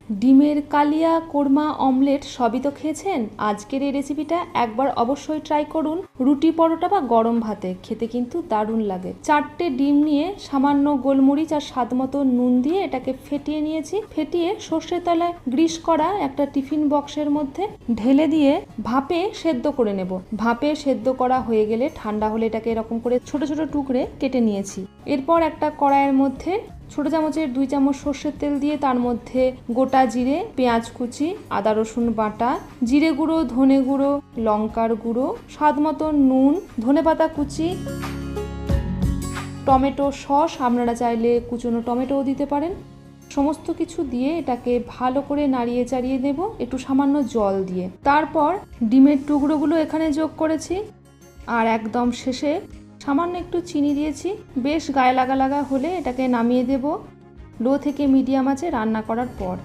ডিমের কালিয়া, কোরমা, অমলেট সবই তো খেয়েছেন। আজকের এই রেসিপিটা একবার অবশ্যই ট্রাই করুন। রুটি, পরোটা বা গরম ভাতে খেতে কিন্তু দারুণ লাগে। 4টে ডিম নিয়ে সামান্য গোলমরিচ আর স্বাদ মতো নুন দিয়ে এটাকে ফেটিয়ে নিয়েছি। ফেটিয়ে সর্ষের তেলে গ্রিস করা একটা টিফিন বক্সের মধ্যে ঢেলে দিয়ে ভাপে সেদ্ধ করে নেব। ভাপে সেদ্ধ করা হয়ে গেলে ঠান্ডা হলে এটাকে এরকম করে ছোট ছোট টুকরে কেটে নিয়েছি। এরপর একটা কড়াইয়ের মধ্যে ছোট চামচের 2 চামচ সর্ষের তেল দিয়ে তার মধ্যে গোটা জিরে, পেঁয়াজ কুচি, আদা রসুন বাটা, জিরে গুঁড়ো, ধনে গুঁড়ো, লঙ্কার গুঁড়ো, স্বাদ মতো নুন, ধনেপাতা কুচি, টমেটো সস, আপনারা চাইলে কুচনো টমেটোও দিতে পারেন। সমস্ত কিছু দিয়ে এটাকে ভালো করে নাড়িয়ে চাড়িয়ে দেব একটু সামান্য জল দিয়ে। তারপর ডিমের টুকরোগুলো এখানে যোগ করেছি আর একদম শেষে সামান্য একটু চিনি দিয়েছি। বেশ গায়ে লাগা লাগা হলে এটাকে নামিয়ে দেব লো থেকে মিডিয়াম আঁচে রান্না করার পর।